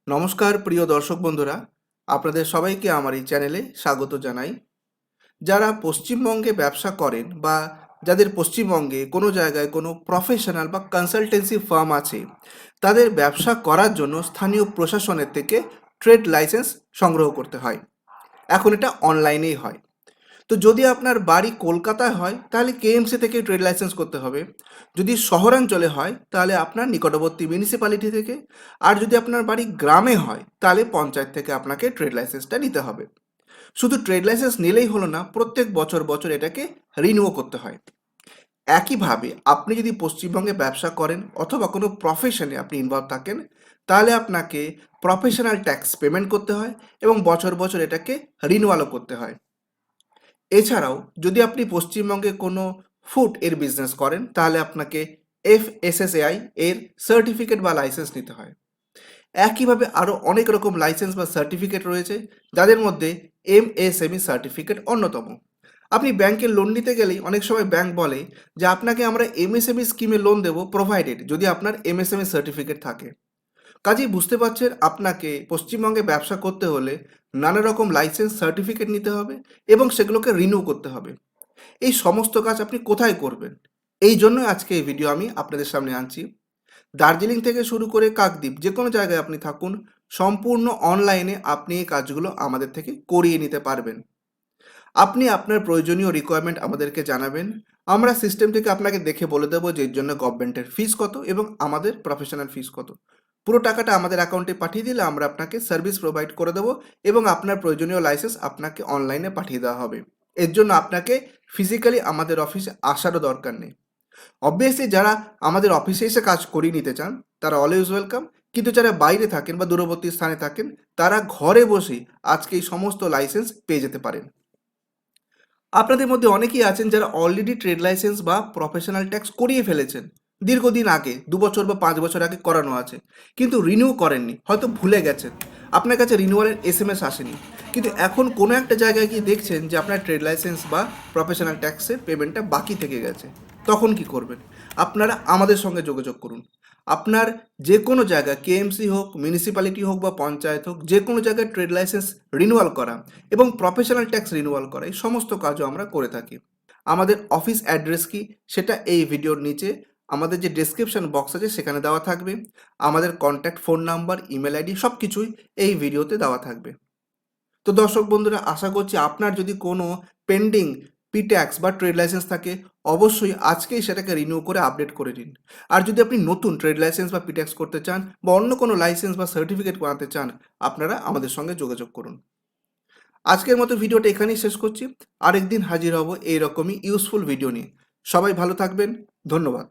নমস্কার প্রিয় দর্শক বন্ধুরা, আপনাদের সবাইকে আমার এই চ্যানেলে স্বাগত জানাই। যারা পশ্চিমবঙ্গে ব্যবসা করেন বা যাদের পশ্চিমবঙ্গে কোনো জায়গায় কোনো প্রফেশনাল বা কনসালটেন্সি ফার্ম আছে, তাদের ব্যবসা করার জন্য স্থানীয় প্রশাসনের থেকে ট্রেড লাইসেন্স সংগ্রহ করতে হয়। এখন এটা অনলাইনেই হয়। তো যদি আপনার বাড়ি কলকাতায় হয় তাহলে কেএমসি থেকে ট্রেড লাইসেন্স করতে হবে। যদি শহরাঞ্চলে হয় তাহলে আপনার নিকটবর্তী মিউনিসিপ্যালিটি থেকে, আর যদি আপনার বাড়ি গ্রামে হয় তাহলে পঞ্চায়েত থেকে আপনাকে ট্রেড লাইসেন্সটা নিতে হবে। শুধু ট্রেড লাইসেন্স নিলেই হলো না, প্রত্যেক বছর বছর এটাকে রিনিউ করতে হয়। একইভাবে আপনি যদি পশ্চিমবঙ্গে ব্যবসা করেন অথবা কোনো প্রফেশনে আপনি ইনভলভ থাকেন, তাহলে আপনাকে প্রফেশনাল ট্যাক্স পেমেন্ট করতে হয় এবং বছর বছর এটাকে রিনিউয়ালও করতে হয়। এছাড়াও যদি আপনি পশ্চিমবঙ্গে কোনো ফুড এর বিজনেস করেন তাহলে আপনাকে FSSAI এর সার্টিফিকেট বা লাইসেন্স নিতে হয়। একইভাবে আরও অনেক রকম লাইসেন্স বা সার্টিফিকেট রয়েছে, যাদের মধ্যে MSME সার্টিফিকেট অন্যতম। আপনি ব্যাংকে লোন নিতে গেলেই অনেক সময় ব্যাংক বলে যে আপনাকে আমরা MSME স্কিমে লোন দেবো, প্রোভাইডেড যদি আপনার MSME সার্টিফিকেট থাকে। কাজেই বুঝতে পারছেন, আপনাকে পশ্চিমবঙ্গে ব্যবসা করতে হলে নানা রকম লাইসেন্স সার্টিফিকেট নিতে হবে এবং সেগুলোকে রিনিউ করতে হবে। এই সমস্ত কাজ আপনি কোথায় করবেন? এই জন্য আজকে এই ভিডিও আমি আপনাদের সামনে আনছি। দার্জিলিং থেকে শুরু করে কাকদ্বীপ, যে কোনো জায়গায় আপনি থাকুন, সম্পূর্ণ অনলাইনে আপনি এই কাজগুলো আমাদের থেকে করিয়ে নিতে পারবেন। আপনি আপনার প্রয়োজনীয় রিকোয়ারমেন্ট আমাদেরকে জানাবেন। আমরা সিস্টেম থেকে আপনাকে দেখে বলে দেবো যে এর জন্য গভর্নমেন্টের ফিস কত এবং আমাদের প্রফেশনাল ফিস কত। পুরো টাকাটা আমাদের অ্যাকাউন্টে পাঠিয়ে দিলে আমরা আপনাকে সার্ভিস প্রোভাইড করে দেবো এবং আপনার প্রয়োজনীয় লাইসেন্স আপনাকে অনলাইনে পাঠিয়ে দেওয়া হবে। এর জন্য আপনাকে ফিজিক্যালি আমাদের অফিসে আসারও দরকার নেই। অবভিয়াসলি যারা আমাদের অফিসে এসে কাজ করিয়ে নিতে চান তারা অলওয়েজ ওয়েলকাম, কিন্তু যারা বাইরে থাকেন বা দূরবর্তী স্থানে থাকেন তারা ঘরে বসেই আজকে এই সমস্ত লাইসেন্স পেয়ে যেতে পারেন। আপনাদের মধ্যে অনেকেই আছেন যারা অলরেডি ট্রেড লাইসেন্স বা প্রফেশনাল ট্যাক্স করিয়ে ফেলেছেন, দীর্ঘদিন আগে 2 বছর বা 5 বছর আগে করানো আছে, কিন্তু রিনিউ করেননি, হয়তো ভুলে গেছেন, আপনার কাছে রিনিউয়ালের SMS আসেনি, কিন্তু এখন কোনো একটা জায়গায় গিয়ে দেখছেন যে আপনার ট্রেড লাইসেন্স বা প্রফেশনাল ট্যাক্সের পেমেন্টটা বাকি থেকে গেছে। তখন কি করবেন? আপনারা আমাদের সঙ্গে যোগাযোগ করুন। আপনার যে কোনো জায়গা, কেএমসি হোক, মিউনিসিপ্যালিটি হোক বা পঞ্চায়েত হোক, যে কোনো জায়গায় ট্রেড লাইসেন্স রিনিউয়াল করা এবং প্রফেশনাল ট্যাক্স রিনিউয়াল করা, এই সমস্ত কাজও আমরা করে থাকি। আমাদের অফিস অ্যাড্রেস কি সেটা এই ভিডিওর নিচে আমাদের যে ডেসক্রিপশন বক্স আছে সেখানে দেওয়া থাকবে। আমাদের contact phone number, email ID সব কিছুই এই ভিডিওতে দেওয়া থাকবে। তো দর্শক বন্ধুরা, আশা করছি আপনার যদি কোনো পেন্ডিং ট্যাক্স বা ট্রেড লাইসেন্স থাকে, অবশ্যই আজকেই সেটাকে রিনিউ করে আপডেট করে দিন। আর যদি আপনি নতুন ট্রেড লাইসেন্স বা ট্যাক্স করতে চান বা অন্য কোনো লাইসেন্স বা সার্টিফিকেট বানাতে চান, আপনারা আমাদের সঙ্গে যোগাযোগ করুন। আজকের মতো ভিডিওটা এখানেই শেষ করছি। আরেকদিন হাজির হব এইরকমই ইউজফুল ভিডিও নিয়ে। সবাই ভালো থাকবেন। ধন্যবাদ।